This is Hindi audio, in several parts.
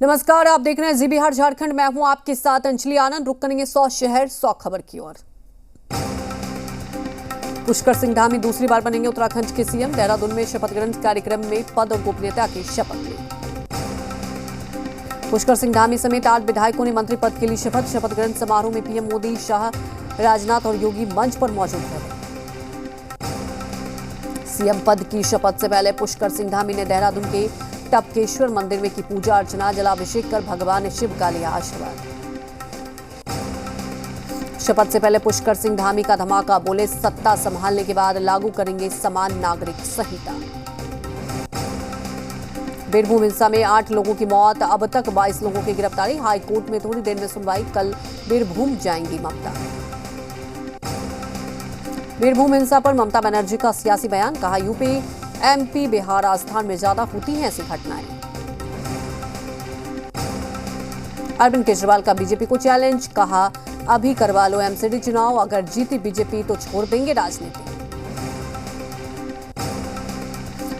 नमस्कार, आप देख रहे हैं जी बिहार झारखंड। मैं हूं आपके साथ अंजलि आनंद। रुक करेंगे 100 शहर 100 खबर की ओर। पुष्कर सिंह धामी दूसरी बार बनेंगे उत्तराखंड के सीएम। देहरादून में शपथ ग्रहण कार्यक्रम में पद और गोपनीयता की शपथ ली। पुष्कर सिंह धामी समेत 8 विधायकों ने मंत्री पद के लिए शपथ ग्रहण समारोह में पीएम मोदी, शाह, राजनाथ और योगी मंच पर मौजूद रहे। सीएम पद की शपथ से पहले पुष्कर सिंह धामी ने देहरादून के टपकेश्वर मंदिर में की पूजा अर्चना, जलाभिषेक कर भगवान शिव का लिया आशीर्वाद। शपथ से पहले पुष्कर सिंह धामी का धमाका, बोले सत्ता संभालने के बाद लागू करेंगे समान नागरिक संहिता। बीरभूम हिंसा में 8 लोगों की मौत, अब तक 22 लोगों की गिरफ्तारी। हाईकोर्ट में थोड़ी देर में सुनवाई, कल बीरभूम जाएंगी ममता। बीरभूम हिंसा पर ममता बनर्जी का सियासी बयान, कहा यूपी, एमपी, बिहार, राजस्थान में ज्यादा होती हैं ऐसी घटनाएं। अरविंद केजरीवाल का बीजेपी को चैलेंज, कहा अभी करवा लो एमसीडी चुनाव, अगर जीती बीजेपी तो छोड़ देंगे राजनीति।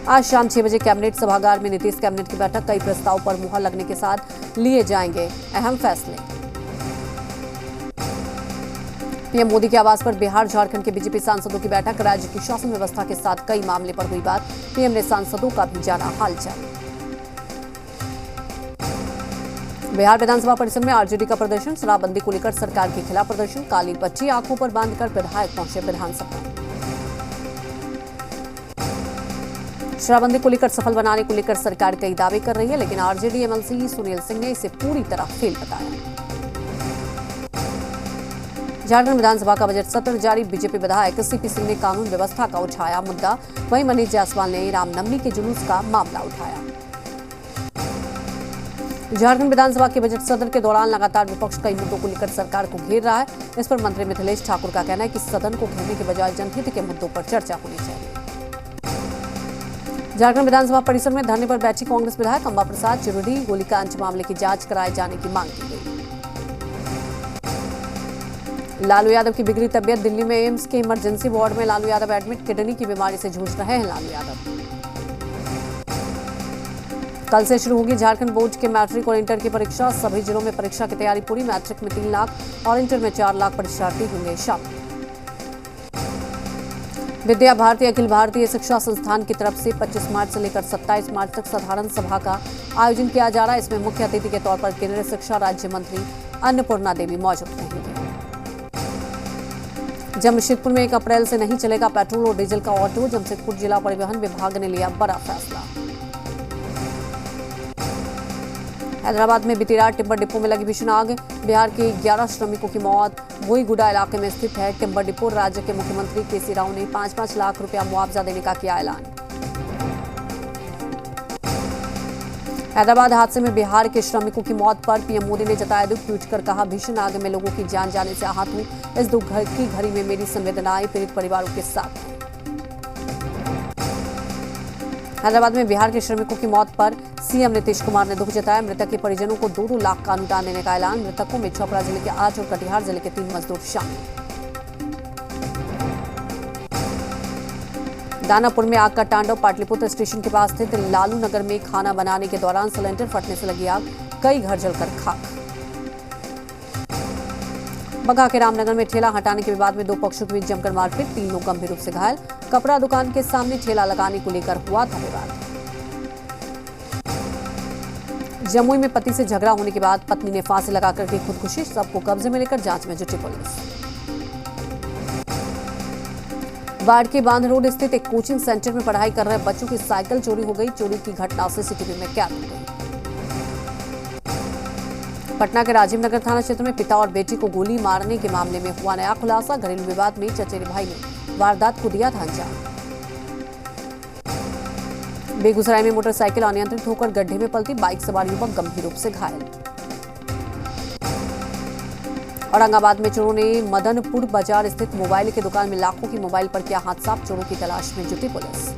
आज शाम 6 बजे कैबिनेट सभागार में नीतीश कैबिनेट की बैठक, कई प्रस्ताव पर मुहर लगने के साथ लिए जाएंगे अहम फैसले। पीएम मोदी के आवास पर बिहार झारखंड के बीजेपी सांसदों की बैठक, राज्य की शासन व्यवस्था के साथ कई मामले पर हुई बात। पीएम ने सांसदों का भी जाना हालचाल। बिहार विधानसभा परिसर में आरजेडी का प्रदर्शन, शराबबंदी को लेकर सरकार के खिलाफ प्रदर्शन, काली पट्टी आंखों पर बांधकर विधायक पहुंचे विधानसभा। शराबबंदी को लेकर सफल बनाने को लेकर सरकार कई दावे कर रही है, लेकिन आरजेडी एमएलसी सुनील सिंह ने इसे पूरी तरह फेल बताया। झारखंड विधानसभा का बजट सत्र जारी, बीजेपी विधायक सीपी सिंह ने कानून व्यवस्था का उठाया मुद्दा, वहीं मनीष जायसवाल ने रामनवमी के जुलूस का मामला उठाया। झारखंड विधानसभा के बजट सत्र के दौरान लगातार विपक्ष कई मुद्दों को लेकर सरकार को घेर रहा है। इस पर मंत्री मिथिलेश ठाकुर का कहना है कि सदन को घेरने के बजाय जनहित के मुद्दों पर चर्चा होनी चाहिए। झारखंड विधानसभा परिसर में धरने पर बैठी कांग्रेस विधायक अंबा प्रसाद चिरुडी, गोलीकांड मामले की जांच कराए जाने की मांग की गई। लालू यादव की बिगड़ी तबियत, दिल्ली में एम्स के इमरजेंसी वार्ड में लालू यादव एडमिट, किडनी की बीमारी से जूझ रहे हैं लालू यादव। कल से शुरू होगी झारखंड बोर्ड के मैट्रिक और इंटर की परीक्षा, सभी जिलों में परीक्षा की तैयारी पूरी। मैट्रिक में 3 लाख और इंटर में 4 लाख परीक्षार्थी होंगे शामिल। विद्या भारती अखिल भारतीय शिक्षा संस्थान की तरफ से 25 मार्च से लेकर 27 मार्च तक साधारण सभा का आयोजन किया जा रहा है। इसमें मुख्य अतिथि के तौर पर केंद्रीय शिक्षा राज्य मंत्री अन्नपूर्णा देवी मौजूद रहेंगे। जमशेदपुर में 1 अप्रैल से नहीं चलेगा पेट्रोल और डीजल का ऑटो, जमशेदपुर जिला परिवहन विभाग ने लिया बड़ा फैसला। हैदराबाद में बीती रात टिम्बर डिपो में लगी भीषण आग, बिहार के 11 श्रमिकों की मौत। बोईगुडा इलाके में स्थित है टिम्बर डिपो। राज्य के मुख्यमंत्री केसी राव ने 5-5 लाख रुपया मुआवजा देने का किया ऐलान। हैदराबाद हादसे में बिहार के श्रमिकों की मौत पर पीएम मोदी ने जताया दुख, ट्वीट कर कहा भीषण आग में लोगों की जान जाने से आहत हूं। इस दुख की घड़ी में मेरी संवेदनाएं पीड़ित परिवारों के साथ हैं। हैदराबाद में बिहार के श्रमिकों की मौत पर सीएम नीतीश कुमार ने दुख जताया। मृतक के परिजनों को 2-2 लाख का अनुदान देने का ऐलान। मृतकों में छपरा जिले के 8 और कटिहार जिले के 3 मजदूर शामिल। दानापुर में आग का तांडव, पाटलिपुत्र स्टेशन के पास स्थित लालू नगर में खाना बनाने के दौरान सिलेंडर फटने से लगी आग, कई घर जलकर खाक। बगहा के रामनगर में ठेला हटाने के विवाद में 2 पक्षों के बीच जमकर मारपीट, 3 लोग गंभीर रूप से घायल। कपड़ा दुकान के सामने ठेला लगाने को लेकर हुआ था विवाद। जमुई में पति से झगड़ा होने के बाद पत्नी ने फांसी लगाकर की खुदकुशी, सबको कब्जे में लेकर जांच में जुटी पुलिस। बाढ़ के बांध रोड स्थित एक कोचिंग सेंटर में पढ़ाई कर रहे बच्चों की साइकिल चोरी हो गई। चोरी की घटना सीसीटीवी में कैद हो गई। पटना के राजीव नगर थाना क्षेत्र में पिता और बेटी को गोली मारने के मामले में हुआ नया खुलासा। घरेलू विवाद में चचेरे भाई ने वारदात को दिया था अंजाम। बेगूसराय में मोटरसाइकिल अनियंत्रित होकर गड्ढे में पलटी, बाइक सवार युवक गंभीर रूप से घायल। औरंगाबाद में चोरों ने मदनपुर बाजार स्थित मोबाइल की दुकान में लाखों की मोबाइल पर किया हाथ साफ, चोरों की तलाश में जुटी पुलिस।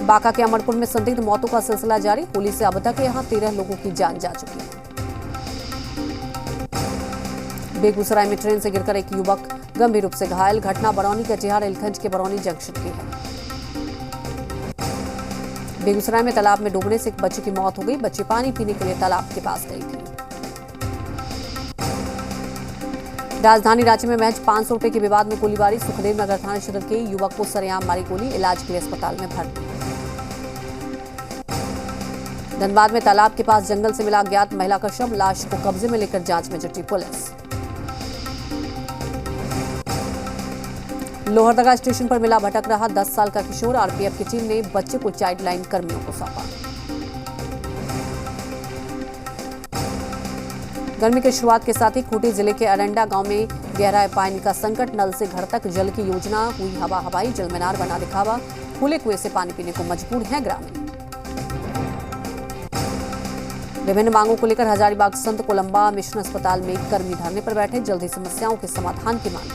बांका के अमरपुर में संदिग्ध मौतों का सिलसिला जारी, होली से अब तक यहां 13 लोगों की जान जा चुकी है। बेगूसराय में ट्रेन से गिरकर एक युवक गंभीर रूप से घायल। घटना बरौनी कटिहार रेलखंड के बरौनी जंक्शन की है। बेगूसराय में तालाब में डूबने से एक बच्चे की मौत हो गई। बच्ची पानी पीने के लिए तालाब के पास गई थी। राजधानी रांची में महज 500 रुपए के विवाद में गोलीबारी। सुखदेव नगर थाना क्षेत्र के युवक को सरेआम मारी गोली, इलाज के लिए अस्पताल में भर्ती। धनबाद में तालाब के पास जंगल से मिला अज्ञात महिला का शव, लाश को कब्जे में लेकर जांच में जुटी पुलिस। लोहरदगा स्टेशन पर मिला भटक रहा 10 साल का किशोर, आरपीएफ की टीम ने बच्चे को चाइल्ड लाइन कर्मियों को सौंपा। गर्मी की शुरुआत के साथ ही खूंटी जिले के अरंडा गांव में गहरा पानी का संकट, नल से घर तक जल की योजना हुई हवा हवाई, जल मीनार बना दिखावा, खुले कुएं से पानी पीने को मजबूर हैं ग्रामीण। विभिन्न मांगों को लेकर हजारीबाग संत कोलंबा मिशन अस्पताल में कर्मी धरने पर बैठे, जल्दी समस्याओं के समाधान की मांग।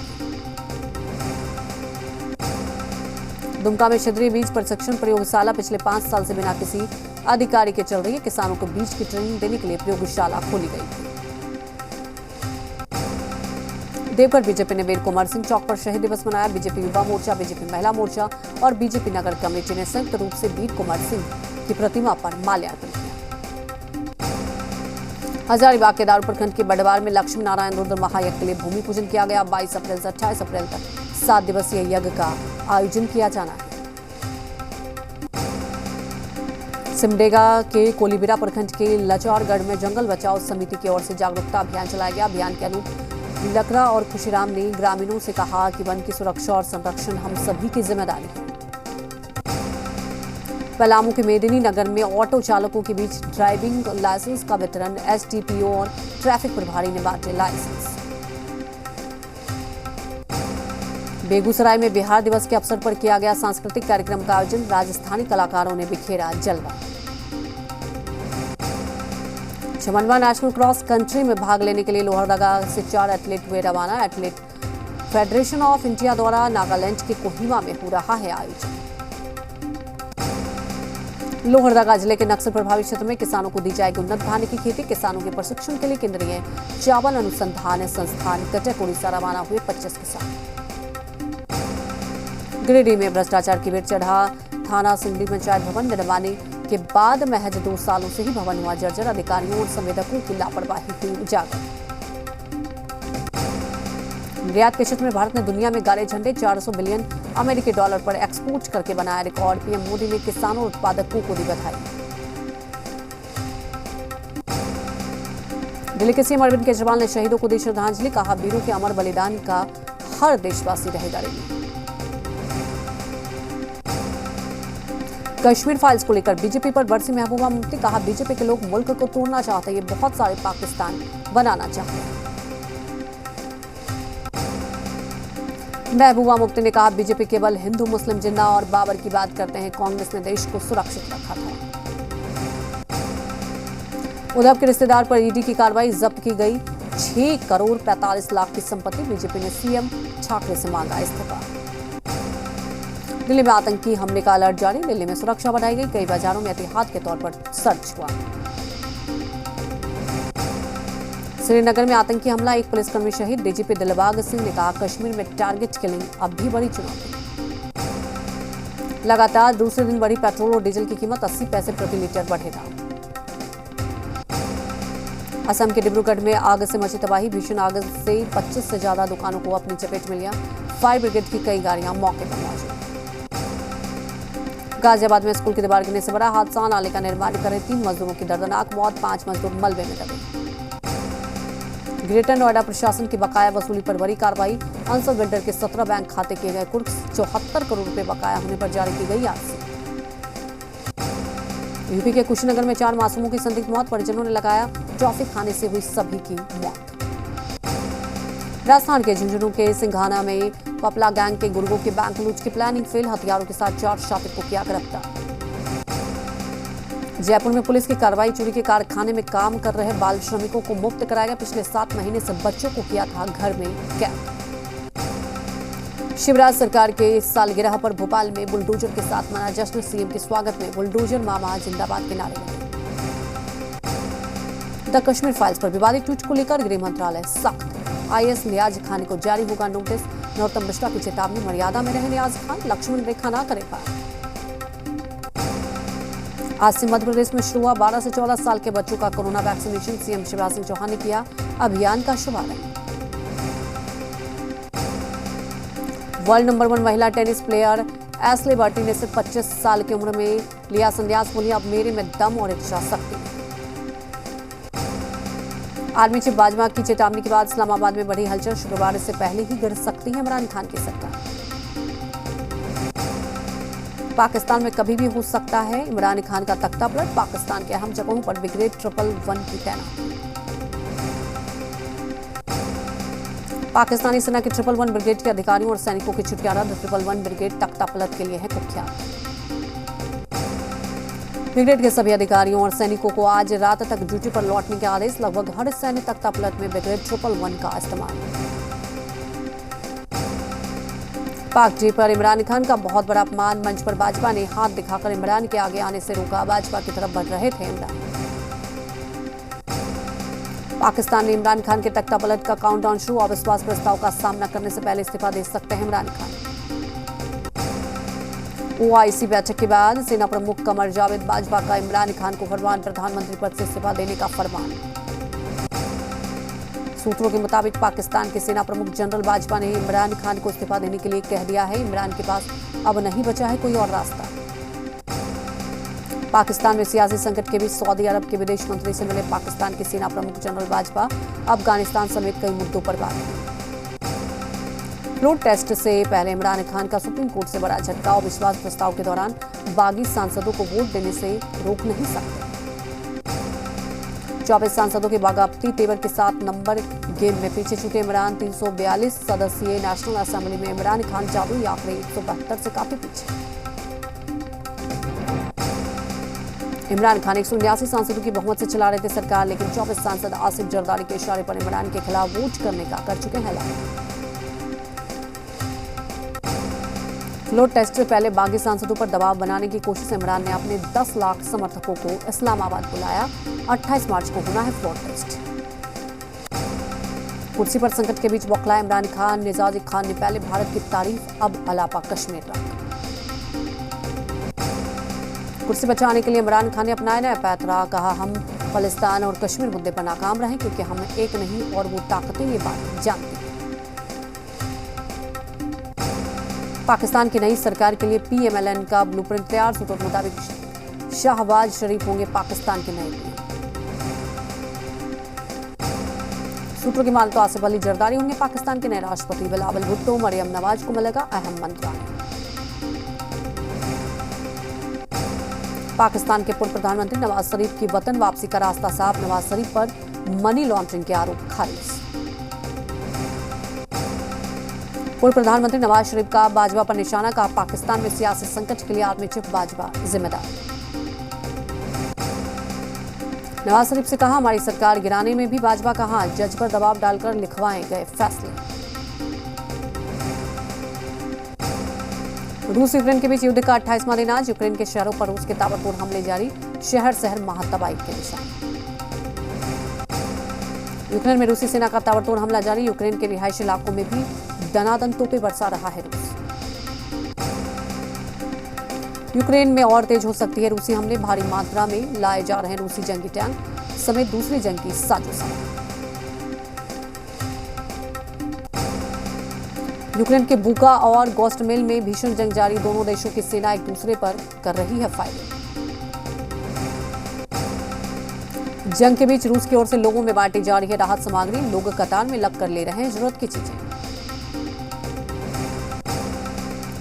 दुमका में क्षेत्रीय बीज प्रशिक्षण प्रयोगशाला पिछले 5 साल से बिना किसी अधिकारी के चल रही है। किसानों को बीज की ट्रेनिंग देने के लिए प्रयोगशाला खोली गई थी। देवघर बीजेपी ने वीर कुंवर सिंह चौक पर शहीद दिवस मनाया। बीजेपी युवा मोर्चा, बीजेपी महिला मोर्चा और बीजेपी नगर कमेटी ने संयुक्त रूप से वीर कुंवर सिंह की प्रतिमा पर माल्यार्पण किया। हजारीबाग के दारू प्रखंड के बडवार में लक्ष्मी नारायण रुद्र महायज्ञ के लिए भूमि पूजन किया गया। 22 अप्रैल से 28 अप्रैल तक 7 दिवसीय यज्ञ का आयोजन किया जाना है। सिमडेगा के कोलीबिरा प्रखंड के लचौरगढ़ में जंगल बचाओ समिति की ओर से जागरूकता अभियान चलाया गया। अभियान के अनुरूप लकड़ा और खुशीराम ने ग्रामीणों से कहा कि वन की सुरक्षा और संरक्षण हम सभी की जिम्मेदारी है। पलामू के मेदिनी नगर में ऑटो चालकों के बीच ड्राइविंग लाइसेंस का वितरण, एसडीपीओ और ट्रैफिक प्रभारी ने बांटे लाइसेंस। बेगूसराय में बिहार दिवस के अवसर पर किया गया सांस्कृतिक कार्यक्रम का आयोजन, राजस्थानी कलाकारों ने बिखेरा जलवा। चमनवा नेशनल क्रॉस कंट्री में भाग लेने के लिए लोहरदगा से 4 एथलीट हुए रवाना। एथलीट फेडरेशन ऑफ इंडिया द्वारा नागालैंड के कोहिमा में हो रहा है आयोजन। लोहरदगा जिले के नक्सल प्रभावित क्षेत्र में किसानों को दी जाएगी उन्नत धान की खेती। किसानों के प्रशिक्षण के लिए केंद्रीय चावल अनुसंधान संस्थान कटक उड़ीसा रवाना हुए 25 किसान। गिरिडीह में भ्रष्टाचार की भेंट चढ़ा थाना सिंगड़ी पंचायत भवन निर्माण के बाद महज 2 सालों से ही भवन हुआ जर्जर। अधिकारियों और संवेदकों की लापरवाही हुई उजागर। निर्यात के क्षेत्र में भारत ने दुनिया में गाड़े झंडे, 400 बिलियन अमेरिकी डॉलर पर एक्सपोर्ट करके बनाया रिकॉर्ड। पीएम मोदी ने किसानों और उत्पादकों को दी बधाई। दिल्ली के सीएम अरविंद केजरीवाल ने शहीदों को दी श्रद्धांजलि, कहा वीरों के अमर बलिदान का हर देशवासी रहेगा ऋणी। कश्मीर फाइल्स को लेकर बीजेपी पर बरसी महबूबा मुफ्ती, कहा बीजेपी के लोग मुल्क को तोड़ना चाहते हैं, ये बहुत सारे पाकिस्तान बनाना चाहते हैं। महबूबा मुफ्ती ने कहा बीजेपी केवल हिंदू मुस्लिम जिन्ना और बाबर की बात करते हैं, कांग्रेस ने देश को सुरक्षित रखा था। उद्धव के रिश्तेदार पर ईडी की कार्रवाई, जब्त की गई 6 करोड़ 45 लाख की संपत्ति। बीजेपी ने सीएम ठाकरे से मांगा इस्तीफा। दिल्ली में आतंकी हमले का अलर्ट जारी, दिल्ली में सुरक्षा बढ़ाई गई। कई बाजारों में एहतियात के तौर पर सर्च हुआ। श्रीनगर में आतंकी हमला, एक पुलिसकर्मी शहीद। डीजीपी दिलबाग सिंह ने कहा कश्मीर में टारगेट किलिंग अब भी बड़ी चुनौती। लगातार दूसरे दिन बढ़ी पेट्रोल और डीजल की कीमत, 80 पैसे प्रति लीटर बढ़ेगा। असम के डिब्रूगढ़ में आग से मची तबाही, भीषण आग से 25 से ज्यादा दुकानों को अपनी चपेट में लिया। फायर ब्रिगेड की कई गाड़ियां मौके पर मौजूद। गाजियाबाद में स्कूल की दीवार गिरने से बड़ा हादसा, नाले का निर्माण कर रहे 3 मजदूरों की दर्दनाक मौत, 5 मजदूर मलबे में दबे। ग्रेटर नोएडा प्रशासन की बकाया वसूली पर बड़ी कार्रवाई, आंसर बिल्डर के 17 बैंक खाते किए गए कुर्क, 74 करोड़ रुपए बकाया होने पर जारी की गई आरसी। यूपी के कुशीनगर में 4 मासूमों की संदिग्ध मौत, परिजनों ने लगाया टॉफी खाने से हुई सभी की मौत। राजस्थान के झुंझुनू के सिंघाना में पपला गैंग के गुर्गों के बैंक लूट की प्लानिंग फेल, हथियारों के साथ 4 शातिर को किया गिरफ्तार। जयपुर में पुलिस की कार्रवाई, चूड़ी के कारखाने में काम कर रहे बाल श्रमिकों को मुक्त कराया गया। पिछले 7 महीने से बच्चों को किया था घर में कैद। शिवराज सरकार के सालगिरह पर भोपाल में बुलडोजर के साथ मना जश्न, सीएम के स्वागत में बुलडोजर मामा जिंदाबाद के नारे लगे। द कश्मीर फाइल्स पर विवादित ट्वीट को लेकर गृह मंत्रालय सख्त, आईएएस नियाज खान को जारी होगा नोटिस। नरोत्तम मिश्रा की चेतावनी, मर्यादा में रहे नियाज खान, लक्ष्मण रेखा ना करे पार। आज से मध्य प्रदेश में शुरू हुआ 12 से 14 साल के बच्चों का corona vaccination. CM Shivraj Singh Chouhan ने किया अभियान का शुभारंभ। वर्ल्ड नंबर 1 महिला टेनिस प्लेयर एशले बार्टी ने सिर्फ 25 साल की उम्र में लिया संन्यास। बोली, अब मेरे में दम और इच्छा शक्ति। आर्मी चीफ बाजवा की चेतावनी के बाद इस्लामाबाद में बढ़ी हलचल। शुक्रवार से पहले ही गिर सकती है इमरान खान की सरकार। पाकिस्तान में कभी भी हो सकता है इमरान खान का तख्ता पलट। पाकिस्तान के अहम जगहों पर ब्रिगेड 111 की तैनाती। पाकिस्तानी सेना की 111 ब्रिगेड के अधिकारियों और सैनिकों की छुट्टियां रद्द। 111 ब्रिगेड तख्ता पलट के लिए है कुख्यात। ब्रिगेड के सभी अधिकारियों और सैनिकों को आज रात तक ड्यूटी पर लौटने के आदेश। लगभग हर सैन्य तख्ता पलट में ब्रिगेड 111 का इस्तेमाल। पाक जी पर इमरान खान का बहुत बड़ा अपमान। मंच पर भाजपा ने हाथ दिखाकर इमरान के आगे आने से रोका। भाजपा की तरफ बढ़ रहे थे इमरान। पाकिस्तान में इमरान खान के तख्ता पलट का काउंटडाउन शुरू। अविश्वास प्रस्ताव का सामना करने से पहले इस्तीफा दे सकते हैं इमरान खान। ओआईसी बैठक के बाद सेना प्रमुख कमर जावेद बाजवा का इमरान खान को फरमान। प्रधानमंत्री पद से इस्तीफा देने का फरमान। सूत्रों के मुताबिक पाकिस्तान के सेना प्रमुख जनरल बाजवा ने इमरान खान को इस्तीफा देने के लिए कह दिया है। इमरान के पास अब नहीं बचा है कोई और रास्ता। पाकिस्तान में सियासी संकट के बीच सऊदी अरब के विदेश मंत्री से मिले पाकिस्तान के सेना प्रमुख जनरल बाजवा। अफगानिस्तान समेत कई मुद्दों पर बात की। फ्लोर टेस्ट से पहले इमरान खान का सुप्रीम कोर्ट से बड़ा झटका। अविश्वास प्रस्ताव के दौरान बागी सांसदों को वोट देने से रोक नहीं सकते। 24 सांसदों के बागावती तेवर के साथ नंबर गेम में पीछे छूटे इमरान। 342 सदस्यीय नेशनल असेंबली में इमरान खान जादुई आंकड़े 172 से काफी पीछे। इमरान खान 179 सांसदों की बहुमत से चला रहे थे सरकार, लेकिन 24 सांसद आसिफ जरदारी के इशारे पर इमरान के खिलाफ वोट करने का कर चुके हैं ऐलान। फ्लोर टेस्ट से पहले बागी सांसदों पर दबाव बनाने की कोशिश। इमरान ने अपने 10 लाख समर्थकों को इस्लामाबाद बुलाया। 28 मार्च को होना है फ्लोर टेस्ट। कुर्सी पर संकट के बीच बौखलाए इमरान खान। निजाजी खान ने पहले भारत की तारीफ, अब अलापा कश्मीर रख। कुर्सी बचाने के लिए इमरान खान ने अपनाया नया पैतरा। कहा, हम फलिस्तान और कश्मीर मुद्दे पर नाकाम रहे क्योंकि हम एक नहीं और वो ताकतें ये बात जानती हैं। पाकिस्तान की नई सरकार के लिए पीएमएलएन का ब्लूप्रिंट तैयार। सूत्रों के मुताबिक शाहबाज शरीफ होंगे पाकिस्तान के नए पीएम। सूत्रों की माने तो आसिफ अली जरदारी होंगे पाकिस्तान के नए राष्ट्रपति। बिलावल भुट्टो, मरियम नवाज को मिलेगा अहम मंत्रालय। पाकिस्तान के पूर्व प्रधानमंत्री नवाज शरीफ की वतन वापसी का रास्ता साफ। नवाज शरीफ पर मनी लॉन्ड्रिंग के आरोप खारिज। पूर्व प्रधानमंत्री नवाज शरीफ का बाजवा पर निशाना। कहा, पाकिस्तान में सियासी संकट के लिए आर्मी चीफ बाजवा जिम्मेदार। नवाज शरीफ से कहा, हमारी सरकार गिराने में भी बाजवा का हाथ। जज पर दबाव डालकर लिखवाए गए फैसले। रूस यूक्रेन के बीच युद्ध का 28वां दिन आज। यूक्रेन के शहरों पर रूस के ताबड़तोड़ हमले जारी। शहर शहर महातबाही के निशान। यूक्रेन में रूसी सेना का ताबड़तोड़ हमला जारी। यूक्रेन के रिहायशी इलाकों में भी दनादन तोपें बरसा रहा है रूस। यूक्रेन में और तेज हो सकती है रूसी हमले। भारी मात्रा में लाए जा रहे हैं रूसी जंगी टैंक समेत दूसरी जंग की साजोसामान। यूक्रेन के बुका और गोस्टमेल में भीषण जंग जारी। दोनों देशों की सेना एक दूसरे पर कर रही है फायरिंग। जंग के बीच रूस की ओर से लोगों में बांटी जा रही है राहत सामग्री। लोग कतार में लगकर ले रहे हैं जरूरत की चीजें।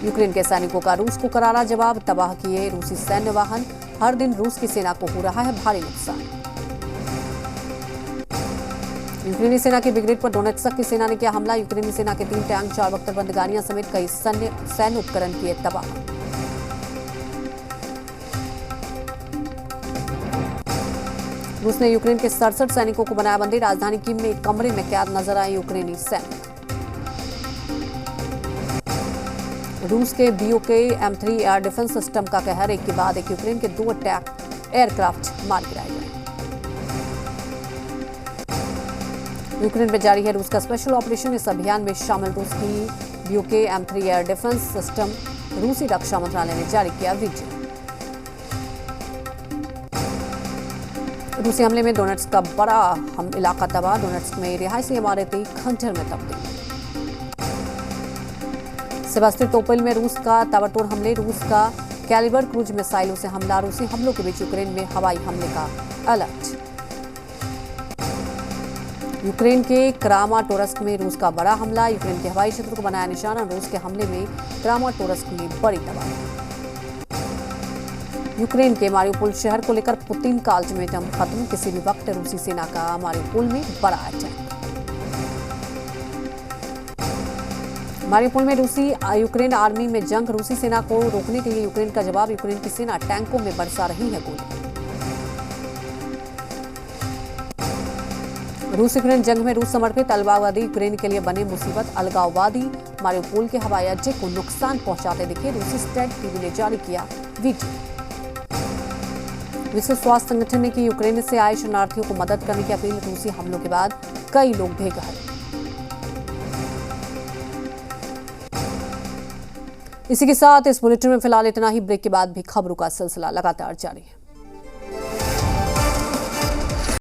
यूक्रेन के सैनिकों का रूस को करारा जवाब। तबाह किए रूसी सैन्य वाहन। हर दिन रूस की सेना को हो रहा है भारी नुकसान। यूक्रेनी सेना की ब्रिगेड पर डोनेट्स्क की सेना ने किया हमला। यूक्रेनी सेना के 3 टैंक, 4 बख्तरबंद गाड़ियां समेत कई सैन्य उपकरण किए तबाह। रूस ने यूक्रेन के 67 सैनिकों को बनाया बंदी। राजधानी कीव में एक कमरे में कैद नजर आए यूक्रेनी सैनिक। रूस के BOK M3 air defence system का कहर। एक के बाद एक यूक्रेन के 2 अटैक एयरक्राफ्ट मार गिराए गए। यूक्रेन में जारी है रूस का स्पेशल ऑपरेशन। इस अभियान में शामिल रूस की BOK M3 air defence system. रूसी रक्षा मंत्रालय ने जारी किया वीडियो। रूसी हमले में डोनेट्स्क का बड़ा इलाका तबाह, डोनेट्स्क में रिहायशी इमारतें खंडहर में तब्दील। सेवास्टोपोल में रूस का ताबड़तोड़ हमले, रूस का कैलिबर क्रूज मिसाइलों से हमला, रूसी हमलों के बीच यूक्रेन में हवाई हमले का अलर्ट। यूक्रेन के क्रामाटोर्स्क में रूस का बड़ा हमला, यूक्रेन के हवाई क्षेत्र को बनाया निशाना, रूस के हमले में क्रामाटोर्स्क में बड़ी तबाही। यूक्रेन के मारियोपोल शहर को लेकर पुतिन का अल्टीमेटम खत्म, किसी भी वक्त रूसी सेना का मारियोपोल में बड़ा अटैक। मारियोपोल में रूसी यूक्रेन आर्मी में जंग, रूसी सेना को रोकने के लिए यूक्रेन का जवाब, यूक्रेन की सेना टैंकों में बरसा रही है गोली। रूस यूक्रेन जंग में रूस समर्पित अलगाववादी यूक्रेन के लिए बने मुसीबत, अलगाववादी मारियोपोल के हवाई अड्डे को नुकसान पहुंचाते दिखे, रूसी स्टेट टीवी ने जारी किया वीडियो। विश्व स्वास्थ्य संगठन ने की यूक्रेन से आए शरणार्थियों को मदद करने की अपील, रूसी हमलों के बाद कई लोग बेघर। इसी के साथ इस बुलेटिन में फिलहाल इतना ही। ब्रेक के बाद भी खबरों का सिलसिला लगातार जारी है।